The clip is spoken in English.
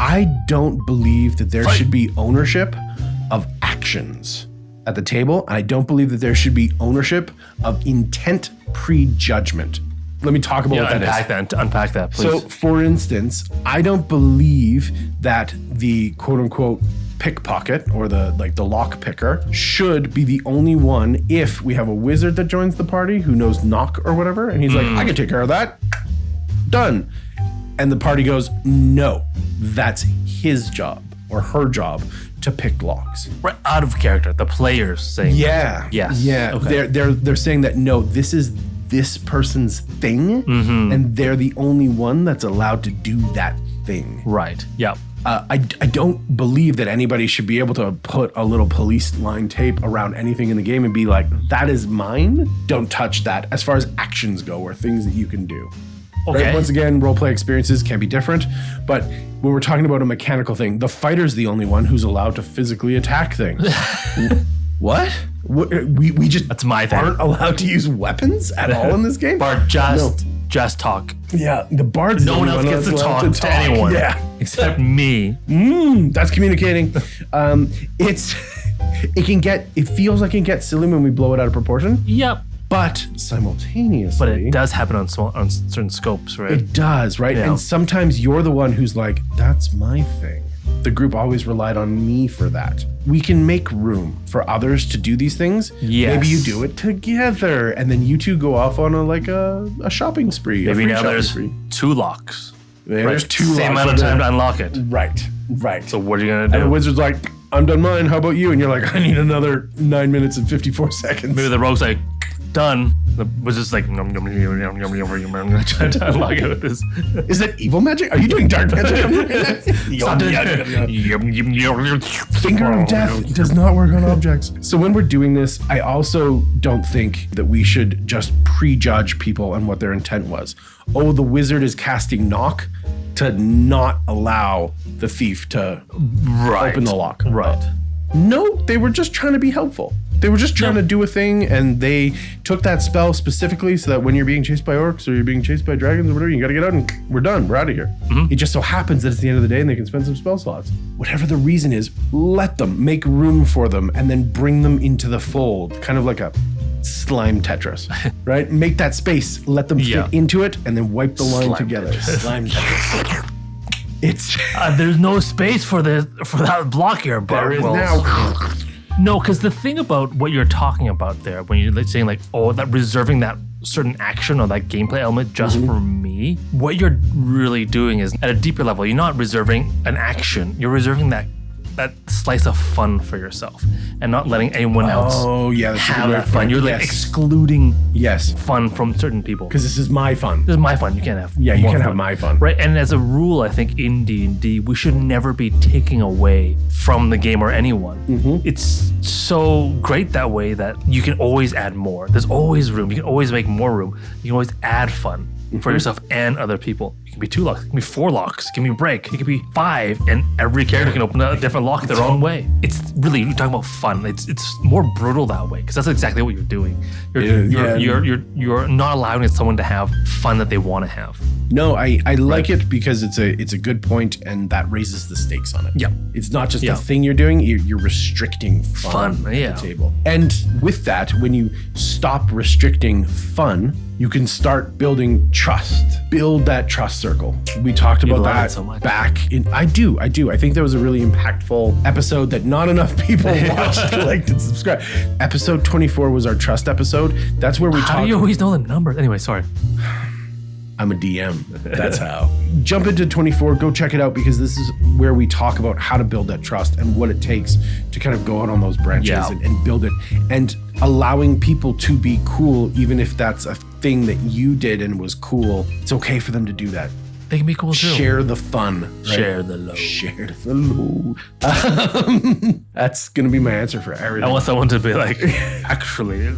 I don't believe that there should be ownership of actions at the table. And I don't believe that there should be ownership of intent prejudgment. Let me talk about what that is. Unpack that, please. So, for instance, I don't believe that the quote-unquote pickpocket or the lock picker should be the only one if we have a wizard that joins the party who knows knock or whatever, and he's like, I can take care of that. Done. And the party goes, no, that's his job or her job to pick locks. Right out of character. The players saying that. Yes. Yeah. Okay. They're saying that no, this is this person's thing, and they're the only one that's allowed to do that thing. Right. Yeah. I don't believe that anybody should be able to put a little police line tape around anything in the game and be like, that is mine. Don't touch that, as far as actions go or things that you can do. Okay. Right? Once again, roleplay experiences can be different, but when we're talking about a mechanical thing, the fighter's the only one who's allowed to physically attack things. What? We just That's my thing. aren't allowed to use weapons at all in this game? Bard, just talk. Yeah, the bard's No one else gets to talk to anyone. Yeah. Except me. That's communicating. It feels like it gets silly when we blow it out of proportion. Yep. But simultaneously, But it does happen on certain scopes, right? It does, right? Yeah. And sometimes you're the one who's like, that's my thing. The group always relied on me for that. We can make room for others to do these things. Yes. Maybe you do it together, and then you two go off on a shopping spree. Maybe now there's 2 locks. There's 2 Same locks amount of time to unlock it. Right. So what are you gonna do? And the wizard's like, I'm done mine. How about you? And you're like, I need another 9 minutes and 54 seconds. Maybe the rogue's like, done. The wizard's like, nom, nom, nom, nom, nom, nom, nom, nom, nom, trying to unlock it with this. Is that evil magic? Are you doing dark magic? Stop doing Finger of death does not work on objects. So when we're doing this, I also don't think that we should just prejudge people and what their intent was. Oh, the wizard is casting knock to not allow the thief to open the lock. Right. No, they were just trying to be helpful. They were just trying to do a thing, and they took that spell specifically so that when you're being chased by orcs or you're being chased by dragons or whatever, you gotta get out and we're done. We're out of here. It just so happens that it's the end of the day and they can spend some spell slots. Whatever the reason is, let them, make room for them, and then bring them into the fold, kind of like a slime Tetris, right? Make that space, let them fit into it, and then wipe the line Slime together. Tetris. Slime Tetris. It's there's no space for that block here, Bart. there is now. No, because the thing about what you're talking about there, when you're saying like, oh, that reserving that certain action or that gameplay element just for me, what you're really doing is at a deeper level, you're not reserving an action, you're reserving that slice of fun for yourself and not letting anyone else that's have that fun. You're like excluding fun from certain people. Because this is my fun. This is my fun. You can't have you more can't fun. have my fun. Right, and as a rule, I think in D&D, we should never be taking away from the game or anyone. It's so great that way that you can always add more. There's always room. You can always make more room. You can always add fun for yourself and other people. It can be 2 locks, it can be 4 locks, it can be a break, it can be 5, and every character can open a different lock their own way. It's really, you're talking about fun. It's more brutal that way because that's exactly what you're doing. You're not allowing someone to have fun that they want to have. No, I like it because it's a good point, and that raises the stakes on it. Yeah. It's not just a thing you're doing, you're restricting fun at the table. And with that, when you stop restricting fun, you can start building trust. Build that trust circle. We talked about that so much. back in. I do. I think that was a really impactful episode that not enough people watched, liked, and subscribed. Episode 24 was our trust episode. That's where we talked. How do you always know the numbers? Anyway, sorry. I'm a DM. That's how. Jump into 24, go check it out, because this is where we talk about how to build that trust and what it takes to kind of go out on those branches and build it, and allowing people to be cool, even if that's a thing that you did and was cool. It's okay for them to do that. They can be cool too. Share the fun. Right? Share the load. Share the load. That's going to be my answer for everything. I want someone to be like, actually,